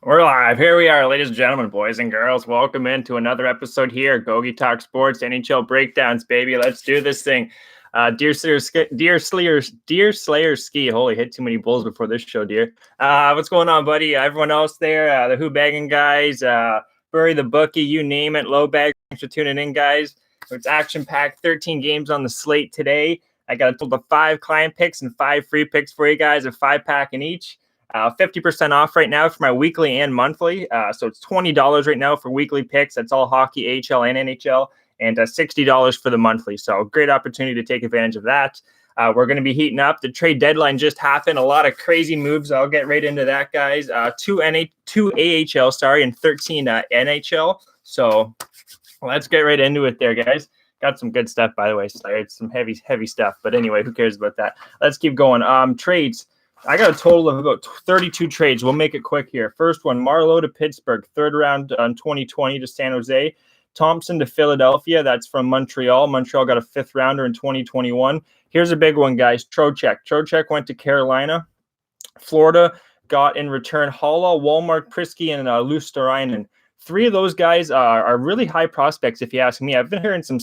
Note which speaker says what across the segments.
Speaker 1: We're live. Here we are, ladies and gentlemen, boys and girls. Welcome into another episode here. Gogi Talk Sports, NHL Breakdowns, baby. Let's do this thing. Deer Slayer Ski. Holy, hit too many bulls before this show, dear. What's going on, buddy? Everyone else there, the Who Bagging guys, Bury the Bookie, you name it. Low Bag, thanks for tuning in, guys. It's action-packed, 13 games on the slate today. I got a total of 5 client picks and 5 free picks for you guys, a 5-pack in each. 50% off right now for my weekly and monthly. So it's $20 right now for weekly picks. That's all hockey, AHL, and NHL, and $60 for the monthly. So great opportunity to take advantage of that. We're going to be heating up. The trade deadline just happened. A lot of crazy moves. I'll get right into that, guys. 2 AHL, and 13 NHL. So let's get right into it there, guys. Got some good stuff, by the way. It's some heavy stuff. But anyway, who cares about that? Let's keep going. Trades. I got a total of about 32 trades. We'll make it quick here. First one, Marleau to Pittsburgh, 3rd round on 2020 to San Jose. Thompson to Philadelphia. That's from Montreal. Montreal got a 5th rounder in 2021. Here's a big one, guys. Trocheck. Trocheck went to Carolina. Florida got in return Halla, Walmart, Prisky, and Luosterainen. 3 of those guys are really high prospects, if you ask me. I've been hearing some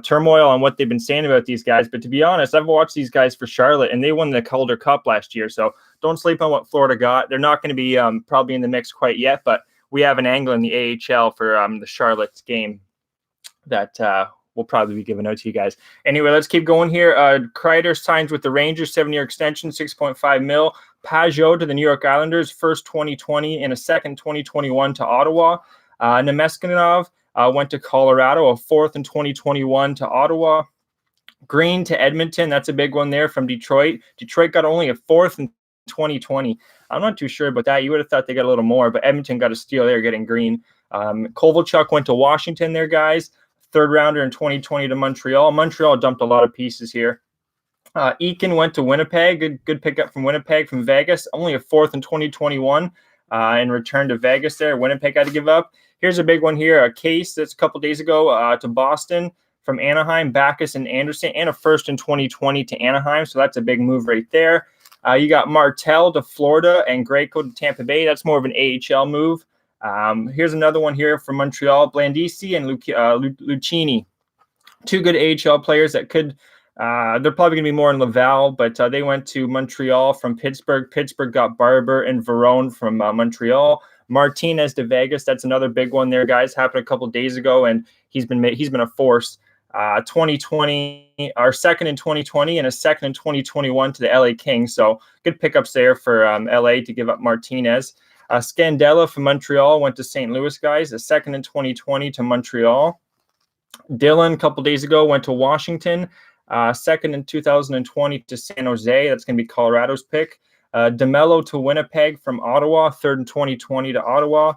Speaker 1: turmoil on what they've been saying about these guys. But to be honest, I've watched these guys for Charlotte, and they won the Calder Cup last year. So don't sleep on what Florida got. They're not going to be probably in the mix quite yet, but we have an angle in the AHL for the Charlotte's game that we'll probably be giving out to you guys. Anyway, let's keep going here. Kreider signs with the Rangers, 7-year extension, $6.5 million. Pajot to the New York Islanders, first 2020 and a second 2021 to Ottawa. Nemeskinov went to Colorado, a 4th in 2021 to Ottawa. Green to Edmonton. That's a big one there from Detroit. Detroit got only a 4th in 2020. I'm not too sure about that. You would have thought they got a little more, but Edmonton got a steal there getting Green. Kovalchuk went to Washington there, guys. 3rd rounder in 2020 to Montreal. Montreal dumped a lot of pieces here. Eakin went to Winnipeg. Good pickup from Winnipeg from Vegas. Only a 4th in 2021 and returned to Vegas there. Winnipeg had to give up. Here's a big one here, a case that's a couple days ago to Boston from Anaheim, Backus and Anderson, and a 1st in 2020 to Anaheim. So that's a big move right there. You got Martel to Florida and Greco to Tampa Bay. That's more of an AHL move. Here's another one here from Montreal, Blandisi and Lucchini. 2 good AHL players that could they're probably going to be more in Laval, but they went to Montreal from Pittsburgh. Pittsburgh got Barber and Verone from Montreal. Martinez to Vegas. That's another big one there, guys. Happened a couple days ago, and he's been a force. 2020, our 2nd in 2020 and a 2nd in 2021 to the LA Kings. So good pickups there for LA to give up Martinez. Scandella from Montreal went to St. Louis, guys. A 2nd in 2020 to Montreal. Dylan, a couple days ago, went to Washington. 2nd in 2020 to San Jose. That's going to be Colorado's pick. DeMello to Winnipeg from Ottawa, 3rd in 2020 to Ottawa.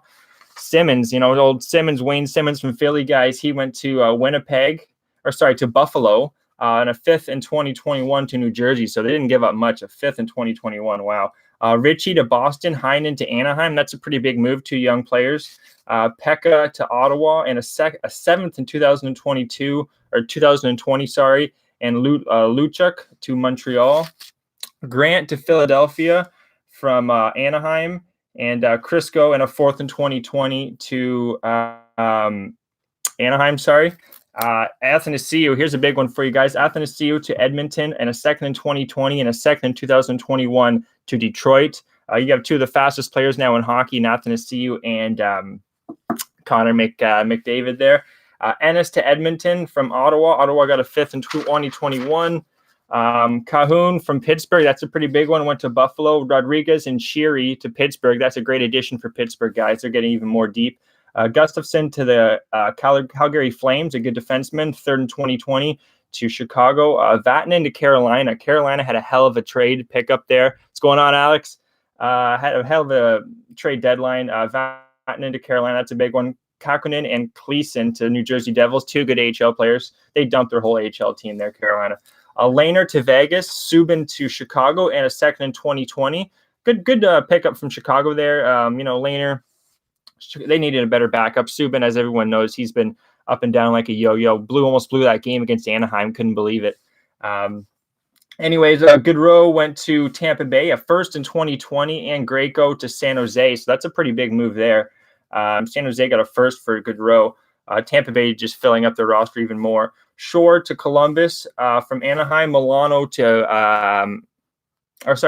Speaker 1: Simmons, old Simmons, Wayne Simmons from Philly, guys. He went to to Buffalo, and a 5th in 2021 to New Jersey. So they didn't give up much, a 5th in 2021. Wow. Ritchie to Boston, Heinen to Anaheim. That's a pretty big move, 2 young players. Pekka to Ottawa, and a 7th in 2022, or 2020, sorry. And Luchuk to Montreal. Grant to Philadelphia from Anaheim, and Crisco and a 4th in 2020 to Anaheim, sorry. Athanasiou, here's a big one for you guys. Athanasiou to Edmonton, and a 2nd in 2020 and a 2nd in 2021 to Detroit. You have 2 of the fastest players now in hockey, Athanasiou and Connor McDavid there. Ennis to Edmonton from Ottawa. Ottawa got a 5th in 2021. Cahoon from Pittsburgh. That's a pretty big one. Went to Buffalo. Rodriguez and Sheary to Pittsburgh. That's a great addition for Pittsburgh, guys. They're getting even more deep. Gustafson to the Calgary Flames, a good defenseman, 3rd in 2020 to Chicago. Vatanen to Carolina. Carolina had a hell of a trade pickup there. What's going on, Alex? Had a hell of a trade deadline. Vatanen to Carolina. That's a big one. Kakkonen and Cleason to New Jersey Devils, 2 good AHL players. They dumped their whole AHL team there, Carolina. Lehner to Vegas, Subban to Chicago, and a 2nd in 2020. Good pickup from Chicago there. Lehner, they needed a better backup. Subban, as everyone knows, he's been up and down like a yo-yo. Almost blew that game against Anaheim. Couldn't believe it. Anyways, Goodrow went to Tampa Bay, a first in 2020, and Greco to San Jose. So that's a pretty big move there. San Jose got a first for Goodrow. Tampa Bay just filling up their roster even more. Shore to Columbus from Anaheim. Milano to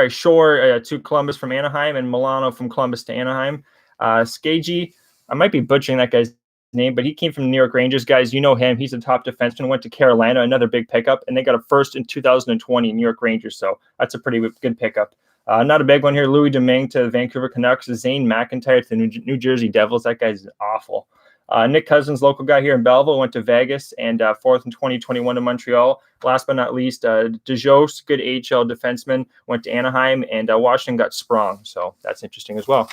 Speaker 1: Shore to Columbus from Anaheim, and Milano from Columbus to Anaheim. Skagey, I might be butchering that guy's name, but he came from the New York Rangers, guys. You know him. He's a top defenseman. Went to Carolina, another big pickup, and they got a first in 2020 New York Rangers. So that's a pretty good pickup. Not a big one here. Louis Domingue to the Vancouver Canucks. Zane McIntyre to the New Jersey Devils. That guy's awful. Nick Cousins, local guy here in Belleville, went to Vegas, and fourth in 2021 to Montreal. Last but not least, DeJost, good AHL defenseman, went to Anaheim, and Washington got Sprong. So that's interesting as well.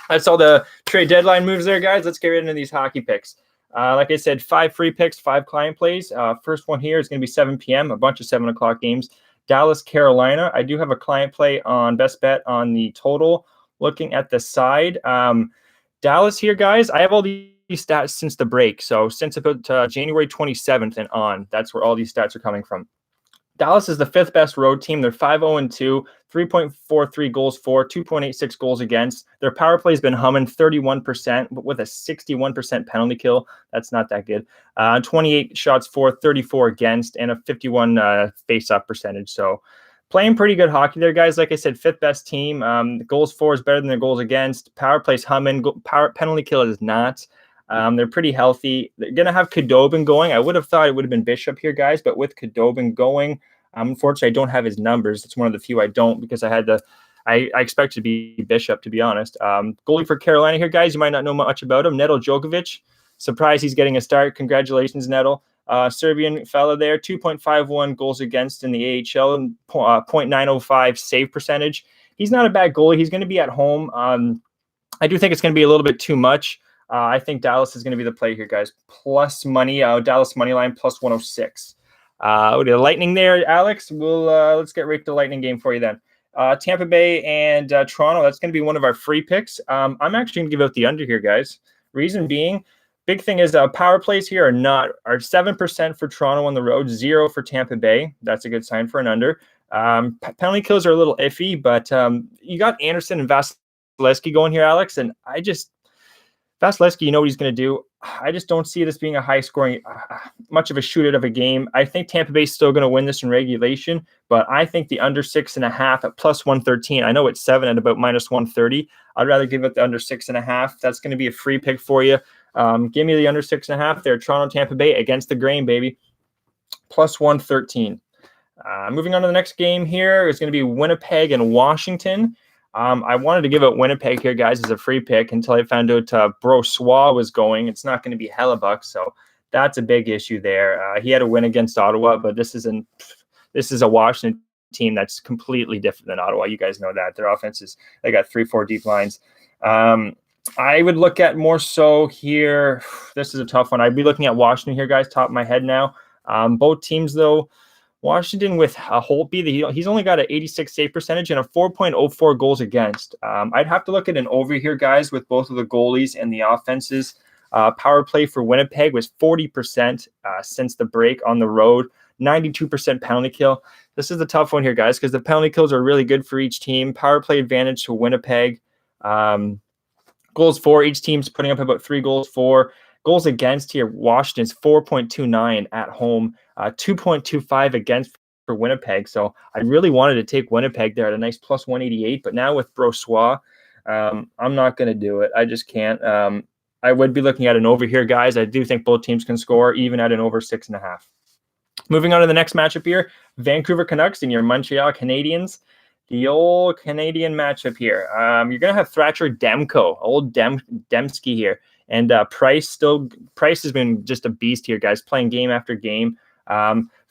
Speaker 1: That's all the trade deadline moves there, guys. Let's get right into these hockey picks. Like I said, 5 free picks, 5 client plays. First one here is going to be 7 p.m., a bunch of 7 o'clock games. Dallas, Carolina. I do have a client play on best bet on the total. Looking at the side, Dallas here, guys. I have all these stats since the break. So since about January 27th and on, that's where all these stats are coming from. Dallas is the 5th best road team. They're 5-0-2, 3.43 goals for, 2.86 goals against. Their power play has been humming 31%, but with a 61% penalty kill. That's not that good. 28 shots for, 34 against, and a 51 face-off percentage. So playing pretty good hockey there, guys. Like I said, 5th best team. The goals for is better than their goals against. Power play's humming. Penalty kill is not. They're pretty healthy. They're going to have Khudobin going. I would have thought it would have been Bishop here, guys, but with Khudobin going, unfortunately, I don't have his numbers. It's one of the few I don't because I expected to be Bishop, to be honest. Goalie for Carolina here, guys. You might not know much about him. Neto Djokovic. Surprised he's getting a start. Congratulations, Neto. Serbian fella there, 2.51 goals against in the AHL and 0.905 save percentage. He's not a bad goalie. He's going to be at home. I do think it's going to be a little bit too much. I think Dallas is going to be the play here, guys. Plus money, Dallas money line plus 106. The Lightning there, Alex. Let's get right to the Lightning game for you then. Tampa Bay and Toronto. That's going to be one of our free picks. I'm actually going to give out the under here, guys. Reason being, big thing is power plays here are 7% for Toronto on the road, 0 for Tampa Bay. That's a good sign for an under. Penalty kills are a little iffy, but you got Anderson and Vasilevsky going here, Alex, and Vasilevsky, you know what he's going to do. I just don't see this being a high-scoring, much of a shootout of a game. I think Tampa Bay's still going to win this in regulation, but I think the under 6.5 at plus 113. I know it's 7 at about minus 130. I'd rather give it the under 6.5. That's going to be a free pick for you. Give me the under 6.5 there. Toronto, Tampa Bay against the grain, baby. Plus 113. Moving on to the next game here is going to be Winnipeg and Washington. I wanted to give out Winnipeg here, guys, as a free pick until I found out Brossoit was going. It's not going to be Hellebuck, so that's a big issue there. He had a win against Ottawa, but this is a Washington team that's completely different than Ottawa. You guys know that. Their offenses, they got 3-4 deep lines. I would look at more so here. This is a tough one. I'd be looking at Washington here, guys, top of my head now. Both teams, though, Washington with Holtby, he's only got an 86 save percentage and a 4.04 goals against. I'd have to look at an over here, guys, with both of the goalies and the offenses. Power play for Winnipeg was 40% since the break on the road, 92% penalty kill. This is a tough one here, guys, because the penalty kills are really good for each team. Power play advantage to Winnipeg. Goals for, each team's putting up about 3 goals for. Goals against here, Washington's 4.29 at home, 2.25 against for Winnipeg. So I really wanted to take Winnipeg there at a nice plus 188, but now with Brossoit, I'm not going to do it. I just can't. I would be looking at an over here, guys. I do think both teams can score, even at an over 6.5. Moving on to the next matchup here, Vancouver Canucks and your Montreal Canadiens. The old Canadian matchup here. You're going to have Thatcher Demko, old Demsky here. And Price has been just a beast here, guys, playing game after game.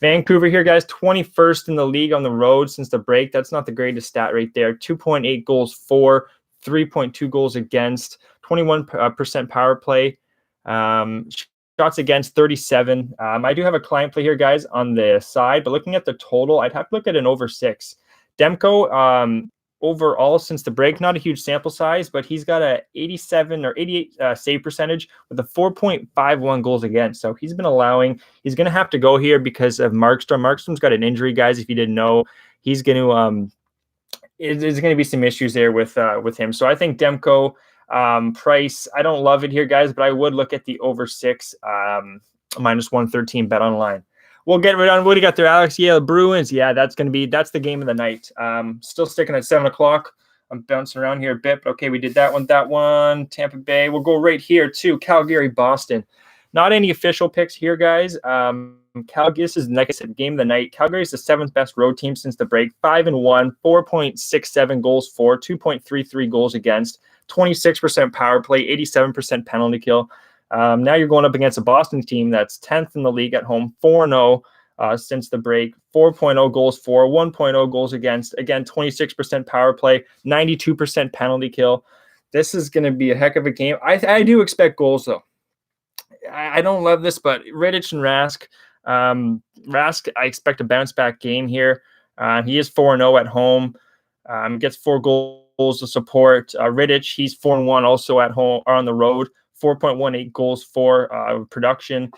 Speaker 1: Vancouver here, guys, 21st in the league on the road since the break. That's not the greatest stat right there. 2.8 goals for, 3.2 goals against, 21% power play. Shots against 37. I do have a client play here, guys, on the side, but looking at the total, I'd have to look at an over 6. Demko overall since the break. Not a huge sample size, but he's got a 87 or 88 save percentage with a 4.51 goals against. So he's been allowing. He's going to have to go here because of Markstrom. Markstrom's got an injury, guys. If you didn't know, he's going to there's going to be some issues there with him. So I think Demko price. I don't love it here, guys, but I would look at the over 6 minus 113 bet online. We'll get right on. What do you got there, Alex? Yeah, Bruins. Yeah, that's the game of the night. Still sticking at 7 o'clock. I'm bouncing around here a bit, but okay, we did that one. Tampa Bay. We'll go right here too. Calgary, Boston. Not any official picks here, guys. Calgary, this is, like I said, game of the night. Calgary is the 7th best road team since the break. 5-1, 4.67 goals for, 2.33 goals against, 26% power play, 87% penalty kill. Now you're going up against a Boston team that's 10th in the league at home, 4-0 since the break, 4.0 goals for, 1.0 goals against, again, 26% power play, 92% penalty kill. This is going to be a heck of a game. I do expect goals, though. I don't love this, but Rittich and Rask. Rask, I expect a bounce-back game here. He is 4-0 at home, gets 4 goals to support. Rittich, he's 4-1 also at home or on the road. 4.18 goals for production.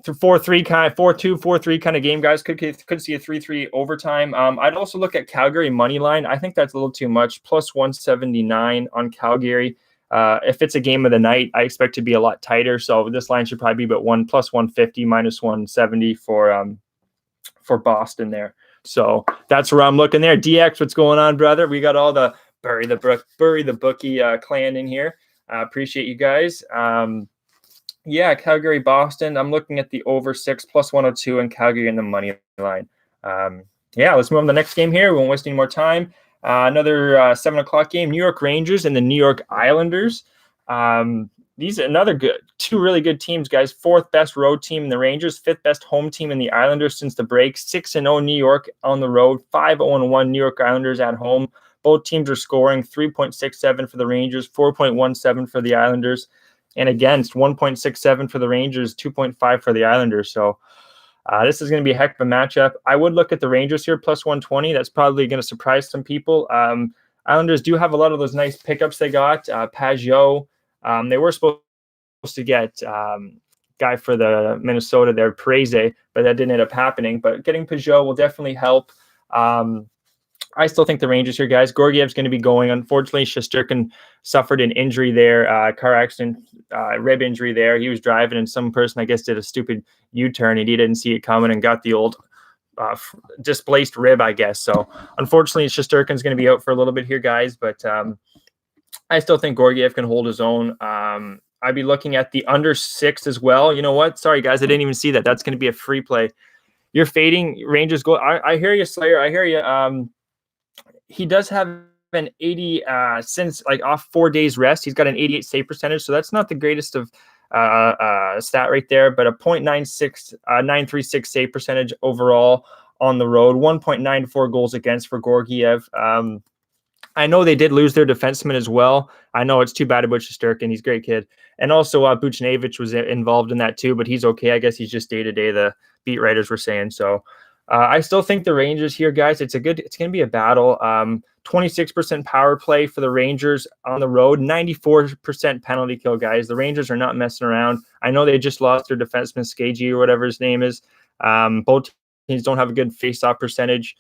Speaker 1: 4-3 kind of 4-2, 4-3 kind of game, guys. Could see a 3-3 overtime. I'd also look at Calgary money line. I think that's a little too much. Plus 179 on Calgary. If it's a game of the night, I expect to be a lot tighter. So this line should probably be about plus 150, minus 170 for Boston there. So that's where I'm looking there. DX, what's going on, brother? We got all the bury the bookie clan in here. Appreciate you guys. Yeah, Calgary, Boston. I'm looking at the over 6 plus 102 and Calgary in the money line. Yeah, let's move on to the next game here. We won't waste any more time. Another 7 o'clock game, New York Rangers and the New York Islanders. These are two really good teams, guys. 4th best road team in the Rangers, 5th best home team in the Islanders since the break. 6-0 New York on the road, 5-0-1 New York Islanders at home. Both teams are scoring 3.67 for the Rangers, 4.17 for the Islanders, and against 1.67 for the Rangers, 2.5 for the Islanders. So this is going to be a heck of a matchup. I would look at the Rangers here, plus 120. That's probably going to surprise some people. Islanders do have a lot of those nice pickups they got. Pajot. They were supposed to get guy for the Minnesota there, Parise, but that didn't end up happening. But getting Pajot will definitely help. I still think the Rangers here, guys. Gorgiev's going to be going. Unfortunately, Shesterkin suffered an injury there, car accident, rib injury there. He was driving, and some person, I guess, did a stupid U-turn, and he didn't see it coming and got the old displaced rib, I guess. So, unfortunately, Shesterkin's going to be out for a little bit here, guys. But I still think Gorgiev can hold his own. I'd be looking at the under 6 as well. You know what? Sorry, guys. I didn't even see that. That's going to be a free play. You're fading Rangers goal. I hear you, Slayer. I hear you. He does have an 80 since like off 4 days rest. He's got an 88 save percentage, so that's not the greatest of stat right there, but a .96 936 save percentage overall on the road. 1.94 goals against for Gorgiev. I know they did lose their defenseman as well. I know it's too bad about Shesterkin. He's a great kid, and also Buchnevich was involved in that too, but he's okay. I guess he's just day to day. The beat writers were saying so. I still think the Rangers here, guys, it's going to be a battle. 26% power play for the Rangers on the road, 94% penalty kill, guys. The Rangers are not messing around. I know they just lost their defenseman, Skagey, or whatever his name is. Both teams don't have a good face-off percentage.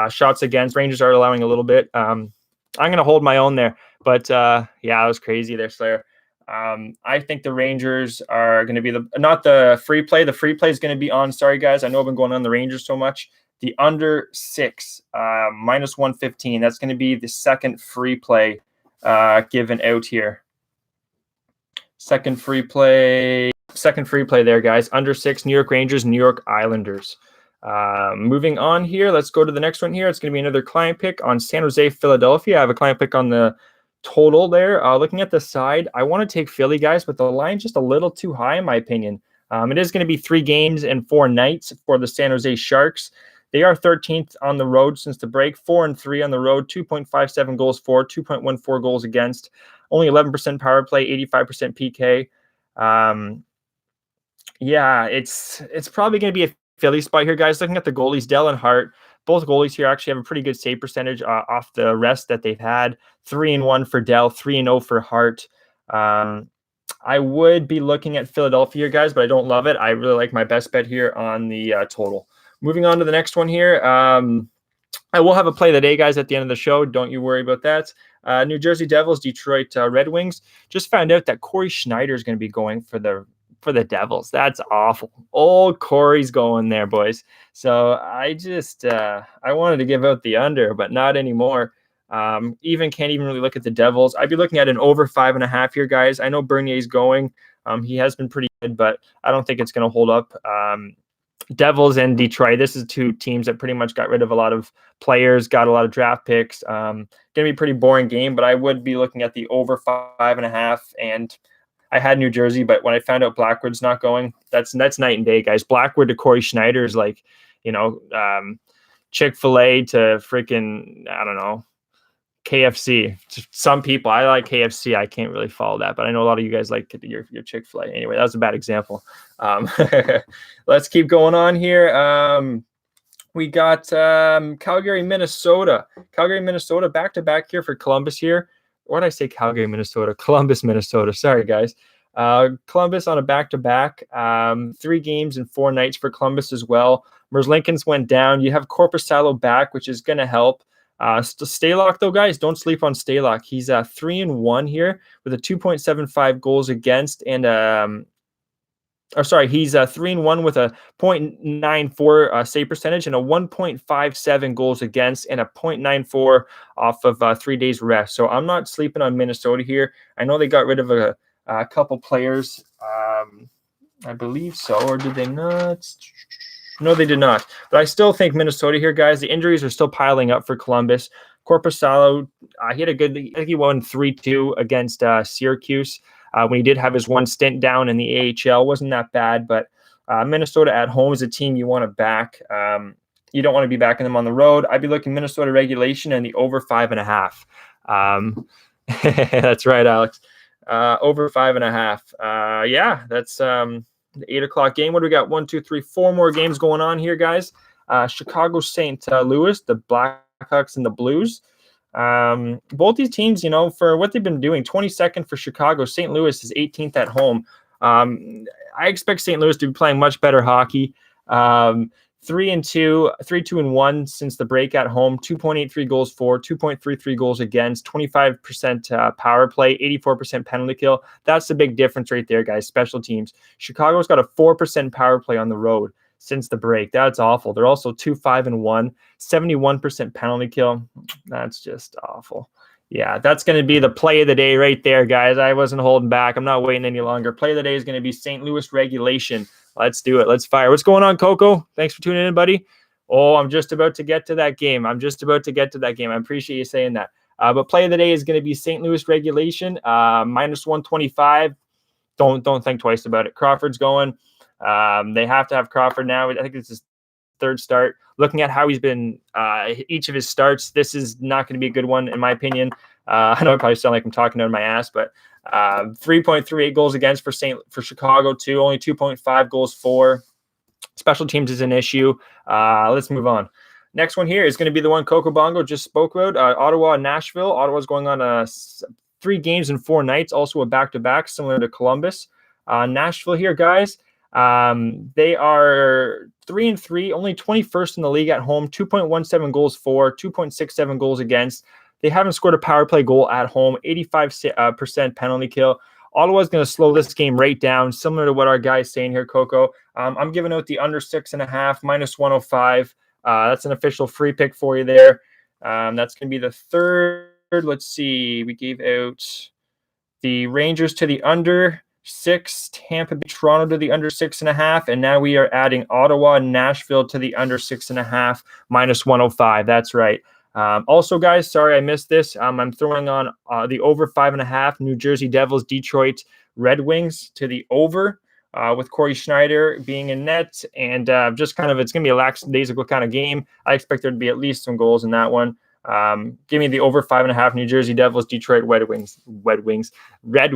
Speaker 1: Shots against, Rangers are allowing a little bit. I'm going to hold my own there. But, yeah, that was crazy there, Slayer. I think the Rangers are going to be not the free play. The free play is going to be on. Sorry, guys. I know I've been going on the Rangers so much. The under 6, minus 115. That's going to be the second free play given out here. Second free play there, guys. Under 6, New York Rangers, New York Islanders. Moving on here, let's go to the next one here. It's going to be another client pick on San Jose, Philadelphia. I have a client pick on the total there. Looking at the side, I want to take Philly, guys, but the line's just a little too high in my opinion. It is going to be 3 games and 4 nights for the San Jose Sharks. They are 13th on the road since the break, 4-3 on the road, 2.57 goals for, 2.14 goals against, only 11% power play, 85% PK. Yeah, it's probably going to be a Philly spot here, guys. Looking at the goalies, Dell and Hart, Both goalies here actually have a pretty good save percentage off the rest that they've had. 3-1 for Dell, 3-0 for Hart. I would be looking at Philadelphia, guys, but I don't love it. I really like my best bet here on the total. Moving on to the next one here. I will have a play of the day, guys, at the end of the show. Don't you worry about that. New Jersey Devils, Detroit Red Wings. Just found out that Corey Schneider is going to be going for the Devils. That's awful. Old Corey's going there, boys. So I just I wanted to give out the under, but not anymore. Can't even really look at the Devils. I'd be looking at an over 5.5 here, guys. I know Bernier's going. He has been pretty good, but I don't think it's going to hold up. Devils and Detroit. This is two teams that pretty much got rid of a lot of players, got a lot of draft picks. Going to be a pretty boring game, but I would be looking at the over 5.5. And I had New Jersey, but when I found out Blackwood's not going, that's night and day, guys. Blackwood to Corey Schneider is like, Chick-fil-A to freaking, I don't know, KFC. Some people, I like KFC. I can't really follow that, but I know a lot of you guys like your Chick-fil-A. Anyway, that was a bad example. Let's keep going on here. We got Calgary, Minnesota. Calgary, Minnesota, back-to-back here for Columbus here. What did I say? Calgary, Minnesota. Columbus, Minnesota. Sorry, guys. Columbus on a back-to-back. 3 games and 4 nights for Columbus as well. Merzlikins went down. You have Korpisalo back, which is going to help. Stalock, though, guys, don't sleep on Stalock. He's 3-1 here with a 2.75 goals against and he's 3-1 with a 0.94 save percentage and a 1.57 goals against and a 0.94 off of 3 days rest. So I'm not sleeping on Minnesota here. I know they got rid of a couple players, I believe so, or did they not? No, they did not. But I still think Minnesota here, guys. The injuries are still piling up for Columbus. Korpisalo, he had a good. I think he won 3-2 against Syracuse. When he did have his one stint down in the AHL, wasn't that bad. But Minnesota at home is a team you want to back. You don't want to be backing them on the road. I'd be looking Minnesota regulation and the over 5.5. That's right, Alex. Over 5.5. Yeah, that's the 8 o'clock game. What do we got? 1, 2, 3, 4 more games going on here, guys. Chicago, St. Louis, the Blackhawks and the Blues. Both these teams, for what they've been doing, 22nd for Chicago. St. Louis is 18th at home. I expect St. Louis to be playing much better hockey. 3-2-1 since the break at home. 2.83 goals for, 2.33 goals against, 25% power play, 84% penalty kill. That's the big difference right there, guys. Special teams. Chicago's got a 4% power play on the road since the break. That's awful. They're also 2-5-1, 71% penalty kill. That's just awful. Yeah, that's going to be the play of the day right there, guys. I wasn't holding back. I'm not waiting any longer. Play of the day is going to be St. Louis regulation. Let's do it. Let's fire. What's going on, Coco? Thanks for tuning in, buddy. Oh, I'm just about to get to that game. I appreciate you saying that. But play of the day is going to be St. Louis regulation, minus 125. Don't think twice about it. Crawford's going. They have to have Crawford now. I think it's his 3rd start. Looking at how he's been each of his starts, this is not going to be a good one, in my opinion. I know I probably sound like I'm talking out of my ass, but 3.38 goals against for Chicago, too. Only 2.5 goals for. Special teams is an issue. Let's move on. Next one here is going to be the one Coco Bongo just spoke about. Ottawa and Nashville. Ottawa's going on 3 games and 4 nights, also a back-to-back, similar to Columbus. Nashville here, guys. They are 3-3, only 21st in the league at home, 2.17 goals for, 2.67 goals against. They haven't scored a power play goal at home, 85% penalty kill. Ottawa's going to slow this game right down, similar to what our guy's saying here, Coco. I'm giving out the under 6.5, minus 105. That's an official free pick for you there. That's going to be the 3rd. Let's see. We gave out the Rangers to the under 6, Tampa Bay, Toronto to the under 6.5, and now we are adding Ottawa and Nashville to the under 6.5, minus 105. That's right. Also, guys, sorry I missed this. I'm throwing on the over 5.5, New Jersey Devils, Detroit Red Wings to the over with Corey Schneider being in net. And just kind of, it's going to be a lackadaisical kind of game. I expect there to be at least some goals in that one. Give me the over 5.5, New Jersey Devils, Detroit Red Wings. That's going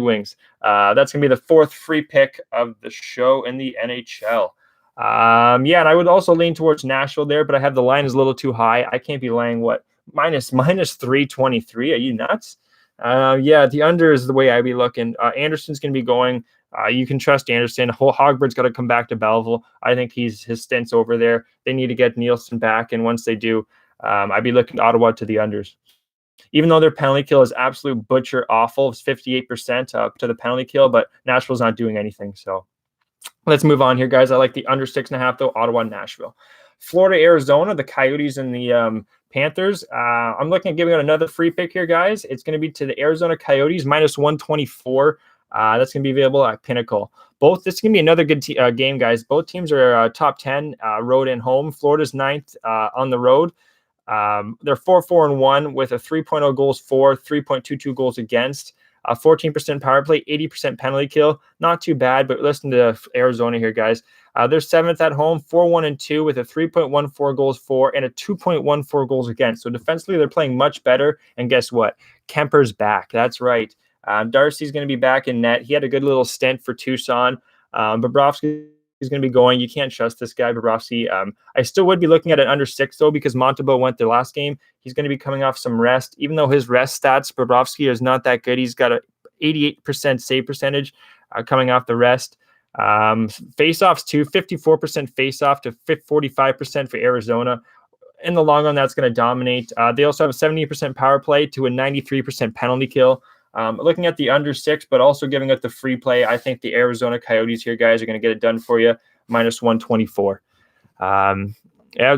Speaker 1: to be the 4th free pick of the show in the NHL. Yeah, and I would also lean towards Nashville there, but I have the line is a little too high. I can't be laying what minus 323. Are you nuts? Yeah, the under is the way I'd be looking. Anderson's going to be going. You can trust Anderson. Hogbert's got to come back to Belleville. I think his stint's over there. They need to get Nielsen back, and once they do, I'd be looking Ottawa to the unders. Even though their penalty kill is absolute butcher awful, it's 58% up to the penalty kill, but Nashville's not doing anything. So let's move on here, guys. I like the under 6.5 though. Ottawa, Nashville, Florida, Arizona, the Coyotes and the Panthers. I'm looking at giving out another free pick here, guys. It's going to be to the Arizona Coyotes minus 124. That's going to be available at Pinnacle. This is going to be another good game, guys. Both teams are top 10 road and home. Florida's 9th on the road. They're 4-4-1 with a 3.0 goals for, 3.22 goals against, 14% power play, 80% penalty kill. Not too bad, but listen to Arizona here, guys. They're 7th at home, 4-1-2 with a 3.14 goals for and a 2.14 goals against. So defensively, they're playing much better. And guess what? Kemper's back. That's right. Darcy's going to be back in net. He had a good little stint for Tucson. Bobrovsky is going to be going. You can't trust this guy, Bobrovsky. I still would be looking at an under 6, though, because Montembeault went their last game. He's going to be coming off some rest. Even though his rest stats, Bobrovsky, is not that good. He's got an 88% save percentage coming off the rest. Face-offs, too, 54% face-off to 45% for Arizona. In the long run, that's going to dominate. They also have a 70% power play to a 93% penalty kill. Looking at the under 6, but also giving up the free play, I think the Arizona Coyotes here, guys, are going to get it done for you, minus 124. Yeah,